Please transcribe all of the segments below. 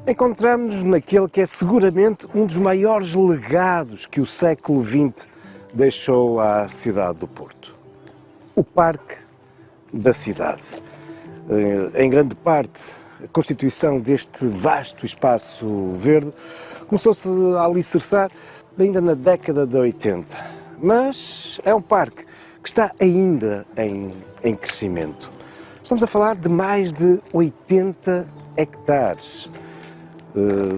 Encontramos-nos naquele que é seguramente um dos maiores legados que o século XX deixou à cidade do Porto. O Parque da Cidade. Em grande parte, a constituição deste vasto espaço verde começou-se a alicerçar ainda na década de 80, mas é um parque que está ainda em crescimento. Estamos a falar de mais de 80 hectares.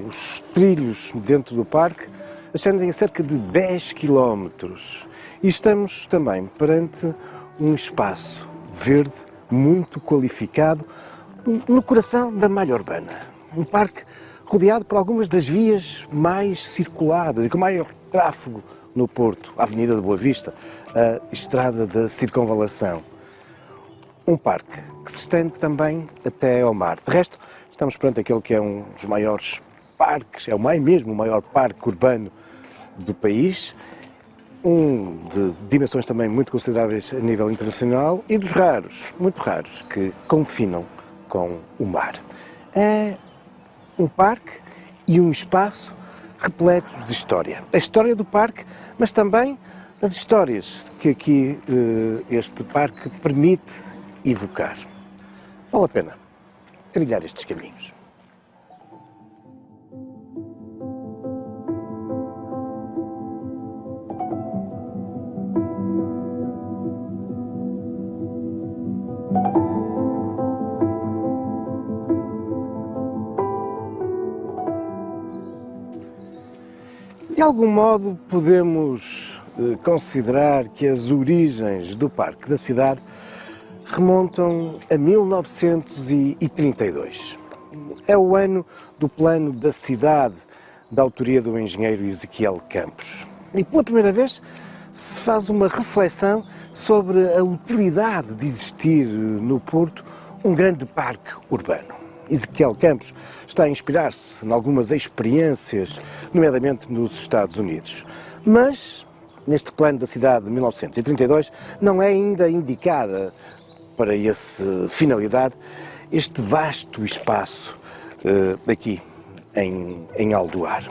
Os trilhos dentro do parque ascendem a cerca de 10 quilómetros e estamos também perante um espaço verde muito qualificado no coração da malha urbana. Um parque rodeado por algumas das vias mais circuladas e com maior tráfego no Porto, a Avenida de Boa Vista, a Estrada da Circunvalação. Um parque que se estende também até ao mar. De resto, estamos perante aquele que é um dos maiores parques, é mesmo o maior parque urbano do país, de dimensões também muito consideráveis a nível internacional e dos raros, muito raros, que confinam com o mar. É um parque e um espaço repleto de história. A história do parque, mas também as histórias que aqui este parque permite evocar. Vale a pena trilhar estes caminhos. De algum modo, podemos considerar que as origens do Parque da Cidade remontam a 1932. É o ano do Plano da Cidade, da autoria do engenheiro Ezequiel Campos. E pela primeira vez se faz uma reflexão sobre a utilidade de existir no Porto um grande parque urbano. Ezequiel Campos está a inspirar-se em algumas experiências, nomeadamente nos Estados Unidos. Mas, neste Plano da Cidade de 1932, não é ainda indicada para essa finalidade este vasto espaço aqui em Aldoar.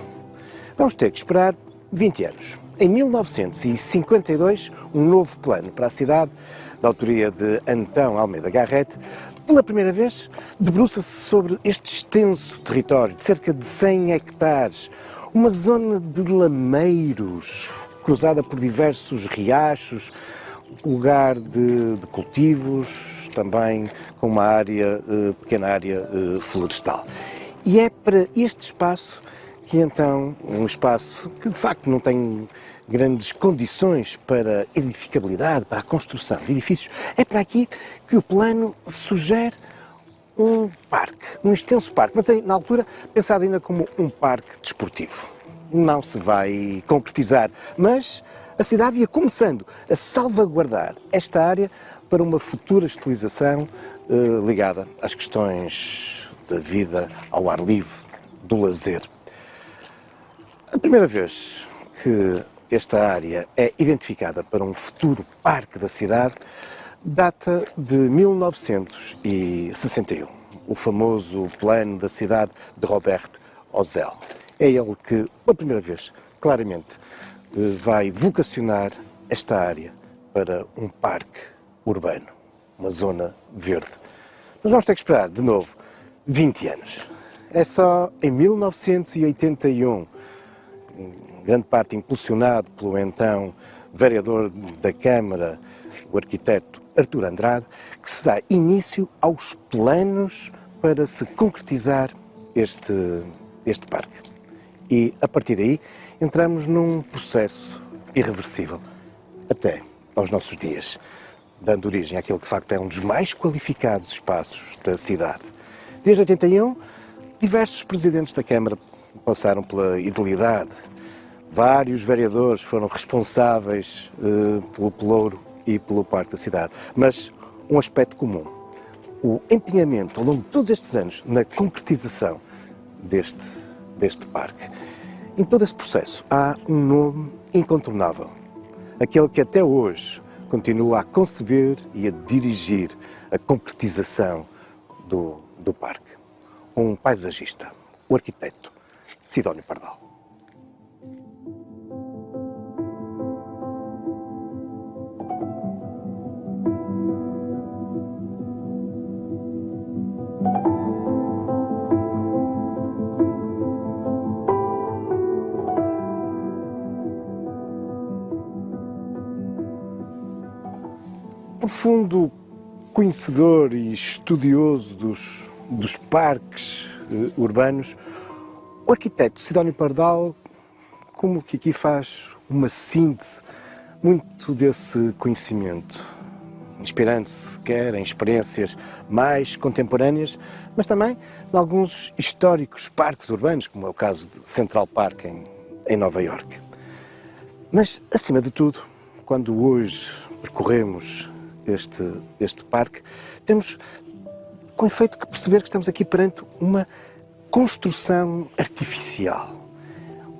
Vamos ter que esperar 20 anos. Em 1952, um novo plano para a cidade, da autoria de Antão Almeida Garrett, pela primeira vez debruça-se sobre este extenso território de cerca de 100 hectares, uma zona de lameiros, cruzada por diversos riachos, lugar de cultivos, também com uma pequena área florestal. E é para este espaço que então, um espaço que de facto não tem grandes condições para edificabilidade, para a construção de edifícios, é para aqui que o plano sugere um parque, um extenso parque, mas na altura pensado ainda como um parque desportivo. Não se vai concretizar, mas a cidade ia começando a salvaguardar esta área para uma futura utilização ligada às questões da vida ao ar livre, do lazer. A primeira vez que esta área é identificada para um futuro parque da cidade data de 1961, o famoso Plano da Cidade de Robert Ozel. É ele que, pela primeira vez, claramente, vai vocacionar esta área para um parque urbano, uma zona verde. Nós vamos ter que esperar, de novo, 20 anos. É só em 1981, em grande parte impulsionado pelo então vereador da Câmara, o arquiteto Artur Andrade, que se dá início aos planos para se concretizar este parque. E, a partir daí, entramos num processo irreversível, até aos nossos dias, dando origem àquele que, de facto, é um dos mais qualificados espaços da cidade. Desde 81, diversos presidentes da Câmara passaram pela idealidade. Vários vereadores foram responsáveis pelo pelouro e pelo Parque da Cidade. Mas um aspecto comum, o empenhamento ao longo de todos estes anos na concretização deste parque. Em todo esse processo há um nome incontornável, aquele que até hoje continua a conceber e a dirigir a concretização do do parque, um paisagista, o arquiteto Sidónio Pardal. Profundo conhecedor e estudioso dos parques urbanos, o arquiteto Sidónio Pardal, como que aqui faz uma síntese muito desse conhecimento, inspirando-se quer em experiências mais contemporâneas, mas também de alguns históricos parques urbanos, como é o caso de Central Park em Nova Iorque. Mas, acima de tudo, quando hoje percorremos este parque, temos com efeito que perceber que estamos aqui perante uma construção artificial,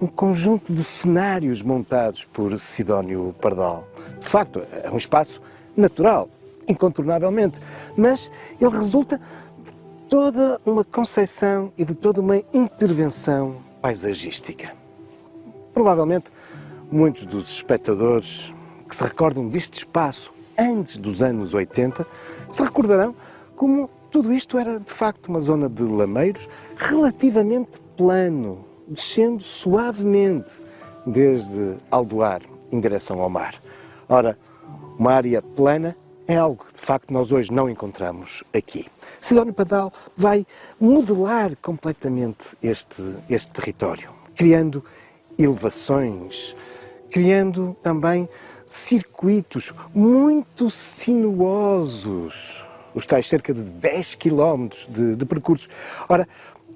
um conjunto de cenários montados por Sidónio Pardal. De facto, é um espaço natural, incontornavelmente, mas ele resulta de toda uma concepção e de toda uma intervenção paisagística. Provavelmente, muitos dos espectadores que se recordam deste espaço antes dos anos 80, se recordarão como tudo isto era, de facto, uma zona de lameiros relativamente plano, descendo suavemente desde Aldoar em direção ao mar. Ora, uma área plana é algo que, de facto, nós hoje não encontramos aqui. Sidónio Pardal vai modelar completamente este território, criando elevações, criando também circuitos muito sinuosos, os tais cerca de 10 km de percurso. Ora,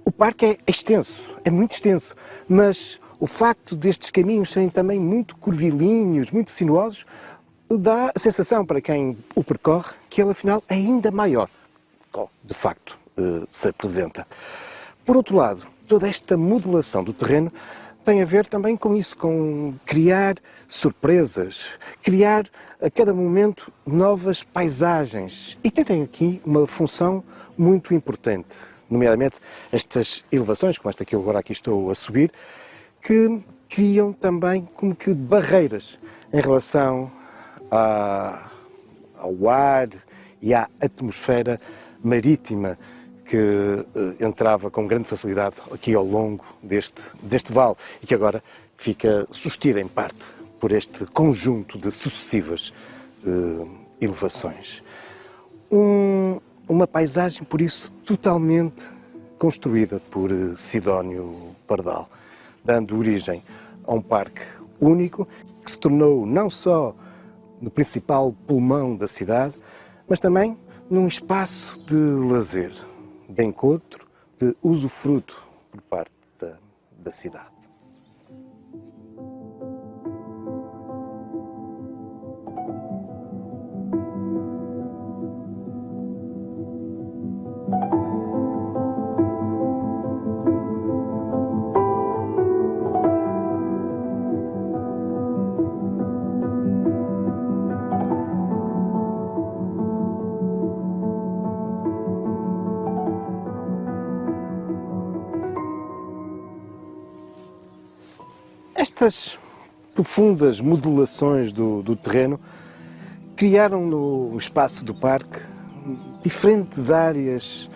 o parque é extenso, é muito extenso, mas o facto destes caminhos serem também muito curvilíneos, muito sinuosos, dá a sensação para quem o percorre que ele afinal é ainda maior, de facto se apresenta. Por outro lado, toda esta modelação do terreno tem a ver também com isso, com criar surpresas, criar a cada momento novas paisagens. E tem aqui uma função muito importante, nomeadamente estas elevações, como esta que eu agora aqui estou a subir, que criam também como que barreiras em relação ao ar e à atmosfera marítima que entrava com grande facilidade aqui ao longo deste vale e que agora fica sustida em parte por este conjunto de sucessivas elevações. Uma paisagem, por isso, totalmente construída por Sidónio Pardal, dando origem a um parque único que se tornou não só no principal pulmão da cidade, mas também num espaço de lazer, de encontro, de usufruto por parte da cidade. Estas profundas modelações do terreno criaram no espaço do parque diferentes áreas,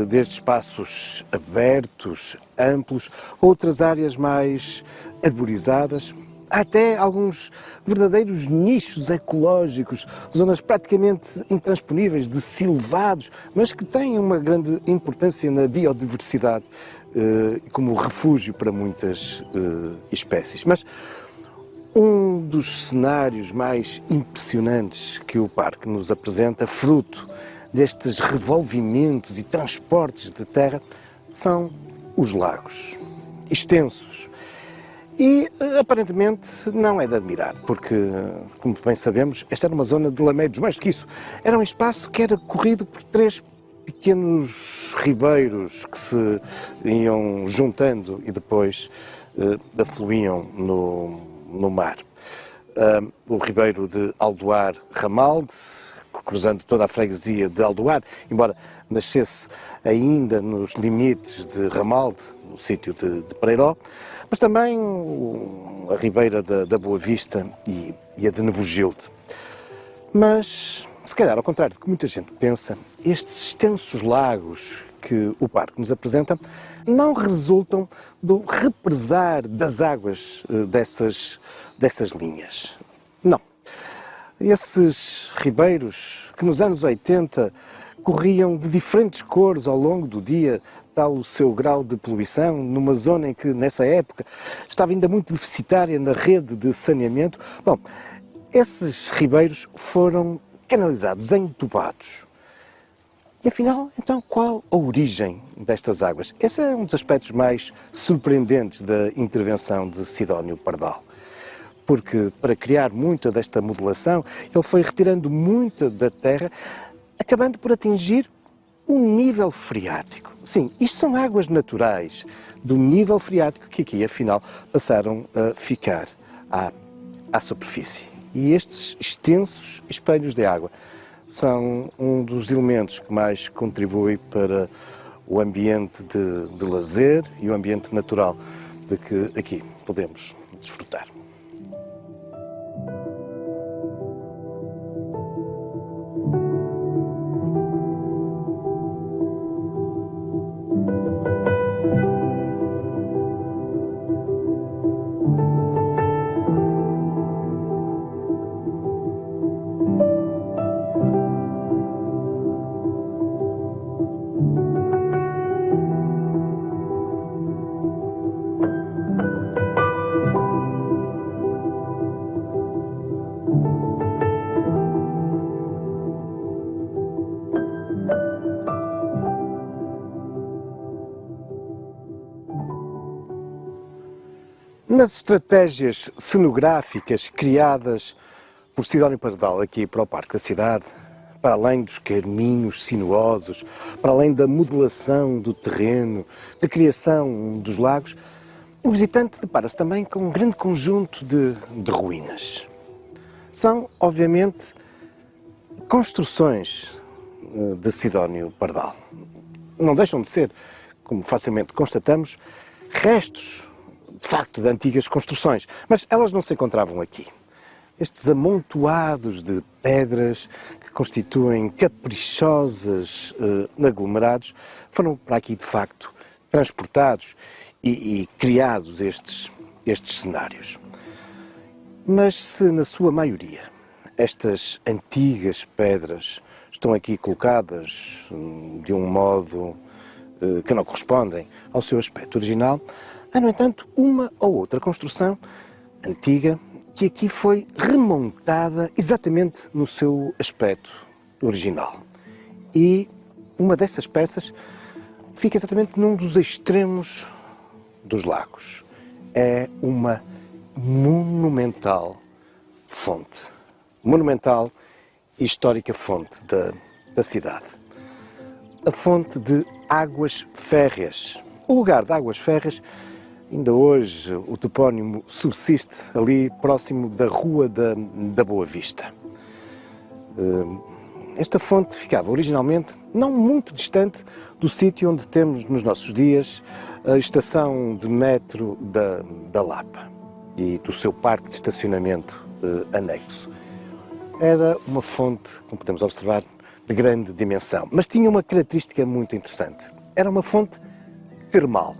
desde espaços abertos, amplos, outras áreas mais arborizadas, há até alguns verdadeiros nichos ecológicos, zonas praticamente intransponíveis de silvados, mas que têm uma grande importância na biodiversidade, como refúgio para muitas espécies. Mas um dos cenários mais impressionantes que o parque nos apresenta, fruto destes revolvimentos e transportes de terra, são os lagos, extensos. E, aparentemente, não é de admirar, porque, como bem sabemos, esta era uma zona de lameiros, mais do que isso. Era um espaço que era corrido por 3 pequenos ribeiros que se iam juntando e depois afluíam no mar. O ribeiro de Aldoar Ramalde, cruzando toda a freguesia de Aldoar, embora nascesse ainda nos limites de Ramalde, no sítio de Pereiró, mas também a ribeira da Boa Vista e a de Nevogilde. Mas, se calhar, ao contrário do que muita gente pensa, estes extensos lagos que o parque nos apresenta não resultam do represar das águas dessas linhas. Não. Esses ribeiros que nos anos 80 corriam de diferentes cores ao longo do dia, tal o seu grau de poluição, numa zona em que, nessa época, estava ainda muito deficitária na rede de saneamento. Bom, esses ribeiros foram canalizados, entubados. E afinal, então, qual a origem destas águas? Esse é um dos aspectos mais surpreendentes da intervenção de Sidónio Pardal. Porque, para criar muita desta modelação, ele foi retirando muita da terra, acabando por atingir um nível freático. Sim, isto são águas naturais do nível freático que aqui, afinal, passaram a ficar à superfície. E estes extensos espelhos de água são um dos elementos que mais contribui para o ambiente de lazer e o ambiente natural de que aqui podemos desfrutar. Nas estratégias cenográficas criadas por Sidónio Pardal aqui para o Parque da Cidade, para além dos caminhos sinuosos, para além da modelação do terreno, da criação dos lagos, o visitante depara-se também com um grande conjunto de ruínas. São, obviamente, construções de Sidónio Pardal. Não deixam de ser, como facilmente constatamos, restos de facto de antigas construções, mas elas não se encontravam aqui. Estes amontoados de pedras que constituem caprichosos aglomerados foram para aqui de facto transportados e criados estes cenários. Mas se na sua maioria estas antigas pedras estão aqui colocadas de um modo que não correspondem ao seu aspecto original, há, no entanto, uma ou outra construção antiga que aqui foi remontada exatamente no seu aspecto original. E uma dessas peças fica exatamente num dos extremos dos lagos. É uma monumental fonte. Monumental e histórica fonte da cidade. A fonte de Águas Férreas. O lugar de Águas Férreas, ainda hoje o topónimo subsiste ali próximo da Rua da Boa Vista. Esta fonte ficava originalmente não muito distante do sítio onde temos nos nossos dias a estação de metro da Lapa e do seu parque de estacionamento anexo. Era uma fonte, como podemos observar, de grande dimensão, mas tinha uma característica muito interessante. Era uma fonte termal.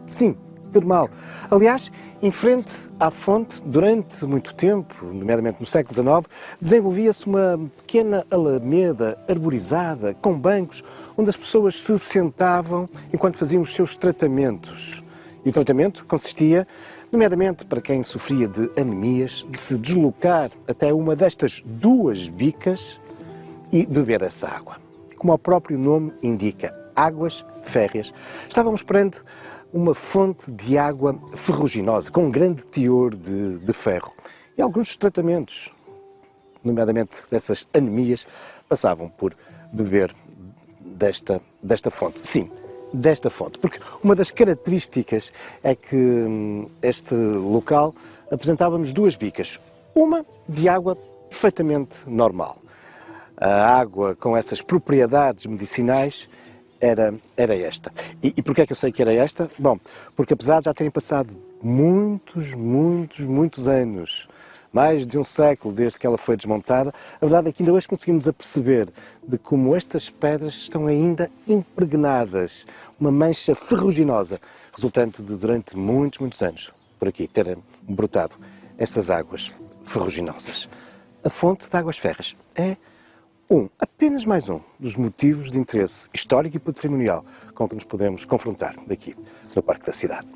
Sim, termal. Aliás, em frente à fonte, durante muito tempo, nomeadamente no século XIX, desenvolvia-se uma pequena alameda arborizada, com bancos, onde as pessoas se sentavam enquanto faziam os seus tratamentos. E o tratamento consistia, nomeadamente para quem sofria de anemias, de se deslocar até uma destas duas bicas e beber essa água. Como o próprio nome indica, Águas Férreas. Estávamos perante uma fonte de água ferruginosa, com um grande teor de ferro. E alguns dos tratamentos, nomeadamente dessas anemias, passavam por beber desta fonte. Sim, desta fonte, porque uma das características é que este local apresentava-nos duas bicas. Uma de água perfeitamente normal. a água com essas propriedades medicinais era esta. E porquê é que eu sei que era esta? Bom, porque apesar de já terem passado muitos anos, mais de um século desde que ela foi desmontada, a verdade é que ainda hoje conseguimos aperceber de como estas pedras estão ainda impregnadas, uma mancha ferruginosa, resultante de durante muitos anos por aqui terem brotado essas águas ferruginosas. A fonte de Águas Ferras é apenas mais um dos motivos de interesse histórico e patrimonial com que nos podemos confrontar daqui no Parque da Cidade.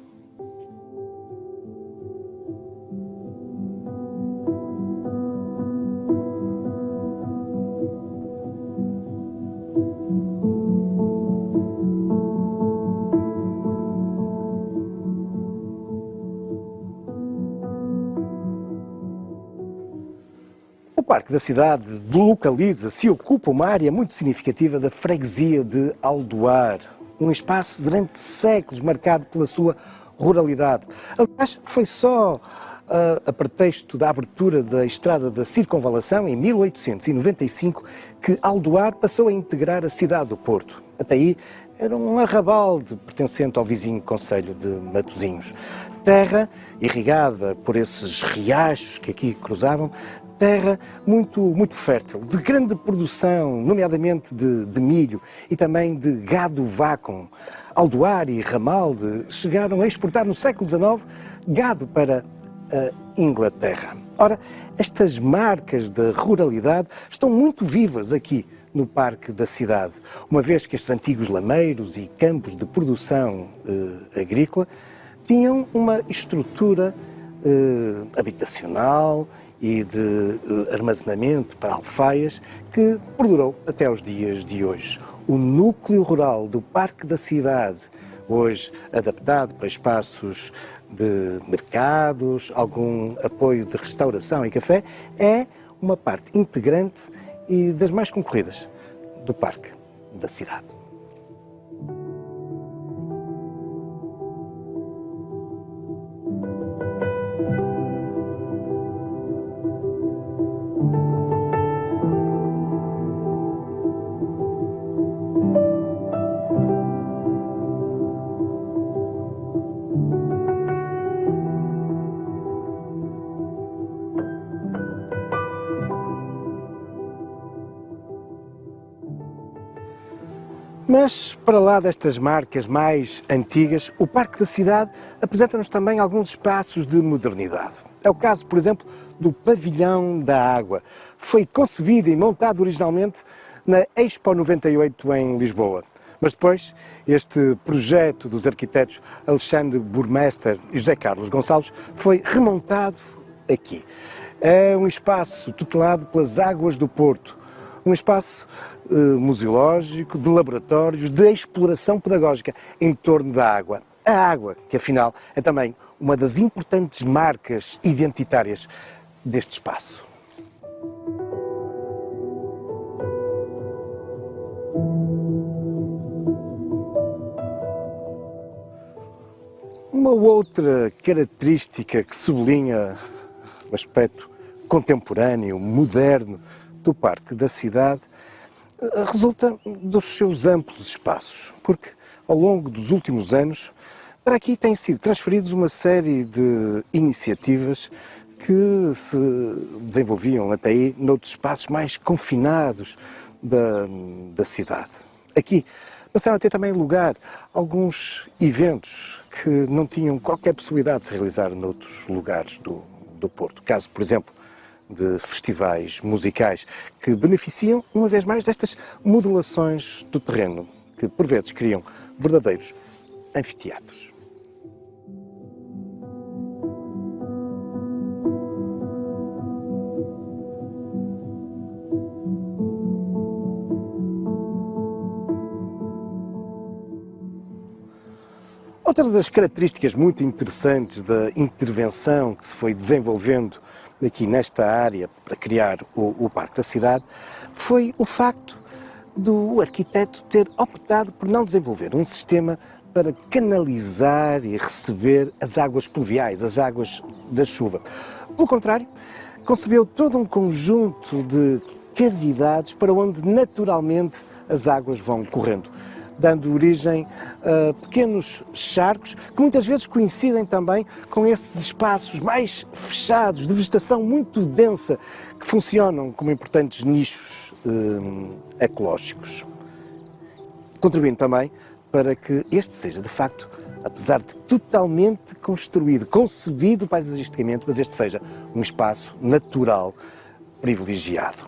O Parque da Cidade localiza-se e ocupa uma área muito significativa da freguesia de Aldoar, um espaço durante séculos marcado pela sua ruralidade. Aliás, foi só a pretexto da abertura da Estrada da Circunvalação, em 1895, que Aldoar passou a integrar a cidade do Porto. Até aí era um arrabalde pertencente ao vizinho concelho de Matosinhos. Terra irrigada por esses riachos que aqui cruzavam, terra muito fértil, de grande produção, nomeadamente de milho e também de gado vacuum. Aldoar e Ramalde chegaram a exportar no século XIX gado para a Inglaterra. Ora, estas marcas da ruralidade estão muito vivas aqui no Parque da Cidade, uma vez que estes antigos lameiros e campos de produção agrícola tinham uma estrutura habitacional e de armazenamento para alfaias que perdurou até os dias de hoje. O núcleo rural do Parque da Cidade, hoje adaptado para espaços de mercados, algum apoio de restauração e café, é uma parte integrante e das mais concorridas do Parque da Cidade. Mas, para lá destas marcas mais antigas, o Parque da Cidade apresenta-nos também alguns espaços de modernidade. É o caso, por exemplo, do Pavilhão da Água. Foi concebido e montado originalmente na Expo 98 em Lisboa. Mas depois, este projeto dos arquitetos Alexandre Burmester e José Carlos Gonçalves foi remontado aqui. É um espaço tutelado pelas Águas do Porto, um espaço museológico, de laboratórios, de exploração pedagógica em torno da água. A água, que afinal é também uma das importantes marcas identitárias deste espaço. Uma outra característica que sublinha o aspecto contemporâneo, moderno do Parque da Cidade resulta dos seus amplos espaços, porque ao longo dos últimos anos para aqui têm sido transferidos uma série de iniciativas que se desenvolviam até aí noutros espaços mais confinados da cidade. Aqui passaram a ter também lugar alguns eventos que não tinham qualquer possibilidade de se realizar noutros lugares do Porto. Caso, por exemplo, de festivais musicais que beneficiam, uma vez mais, destas modulações do terreno, que por vezes criam verdadeiros anfiteatros. Outra das características muito interessantes da intervenção que se foi desenvolvendo aqui nesta área para criar o Parque da Cidade foi o facto do arquiteto ter optado por não desenvolver um sistema para canalizar e receber as águas pluviais, as águas da chuva. Pelo contrário, concebeu todo um conjunto de cavidades para onde naturalmente as águas vão correndo, dando origem a pequenos charcos que muitas vezes coincidem também com esses espaços mais fechados, de vegetação muito densa, que funcionam como importantes nichos ecológicos, contribuindo também para que este seja, de facto, apesar de totalmente construído, concebido paisagisticamente, mas este seja um espaço natural privilegiado.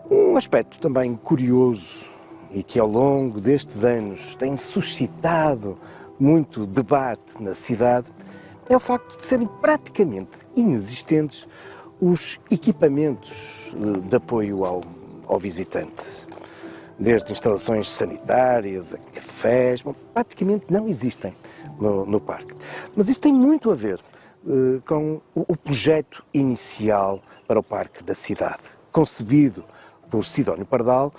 Um aspecto também curioso e que ao longo destes anos tem suscitado muito debate na cidade é o facto de serem praticamente inexistentes os equipamentos de apoio ao visitante. Desde instalações sanitárias a cafés, praticamente não existem no parque. Mas isso tem muito a ver com o projeto inicial para o Parque da Cidade, concebido por Sidónio Pardal,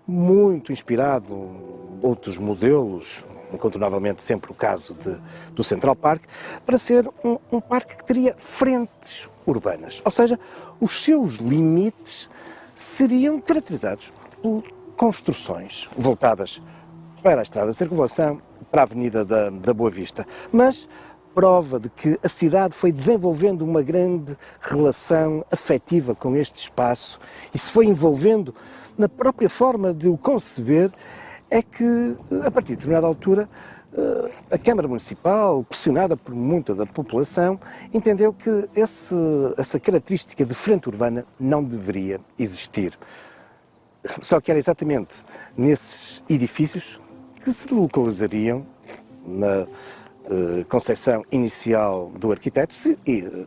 muito inspirado em outros modelos, incontornavelmente sempre o caso do Central Park, para ser um parque que teria frentes urbanas, ou seja, os seus limites seriam caracterizados por construções voltadas para a estrada de circunvalação, para a Avenida da Boa Vista, mas prova de que a cidade foi desenvolvendo uma grande relação afetiva com este espaço e se foi envolvendo na própria forma de o conceber, é que, a partir de determinada altura, a Câmara Municipal, pressionada por muita da população, entendeu que essa característica de frente urbana não deveria existir. Só que era exatamente nesses edifícios que se localizariam, na concepção inicial do arquiteto, se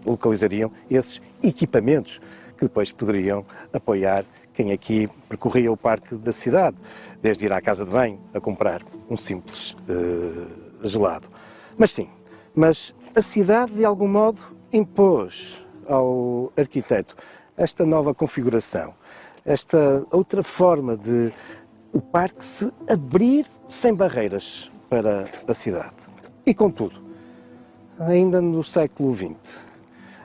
localizariam esses equipamentos que depois poderiam apoiar quem aqui percorria o Parque da Cidade, desde ir à casa de banho a comprar um simples gelado. Mas sim, a cidade de algum modo impôs ao arquiteto esta nova configuração, esta outra forma de o parque se abrir sem barreiras para a cidade. E contudo, ainda no século XX,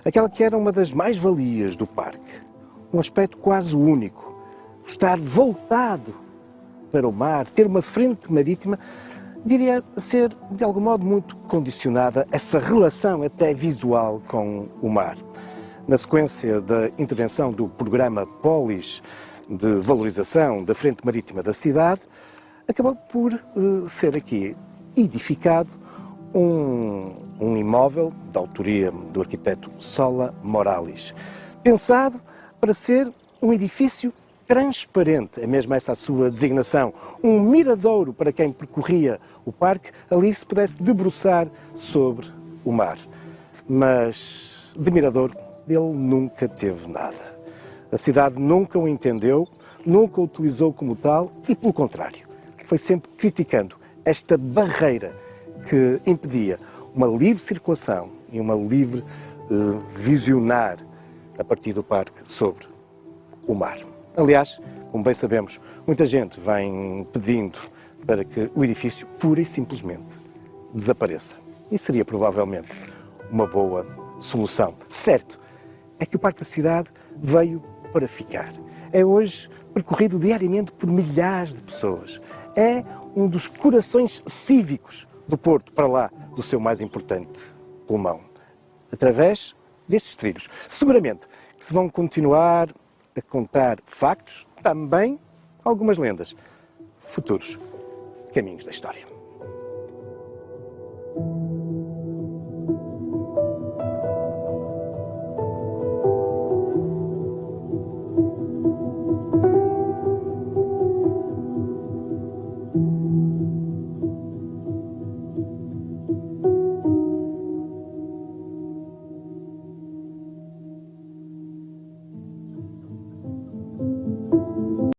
aquela que era uma das mais-valias do parque, um aspecto quase único, estar voltado para o mar, ter uma frente marítima, viria a ser, de algum modo, muito condicionada essa relação até visual com o mar. Na sequência da intervenção do programa Polis de valorização da frente marítima da cidade, acabou por ser aqui edificado um imóvel da autoria do arquiteto Sola Morales, pensado para ser um edifício transparente, é mesmo essa a sua designação, um miradouro para quem percorria o parque, ali se pudesse debruçar sobre o mar. Mas de miradouro ele nunca teve nada. A cidade nunca o entendeu, nunca o utilizou como tal e, pelo contrário, foi sempre criticando esta barreira que impedia uma livre circulação e uma livre visionar a partir do parque sobre o mar. Aliás, como bem sabemos, muita gente vem pedindo para que o edifício pura e simplesmente desapareça. E seria provavelmente uma boa solução. Certo, é que o Parque da Cidade veio para ficar. É hoje percorrido diariamente por milhares de pessoas. É um dos corações cívicos do Porto, para lá do seu mais importante pulmão, através destes trilhos. Seguramente que se vão continuar a contar factos, também algumas lendas, futuros caminhos da história.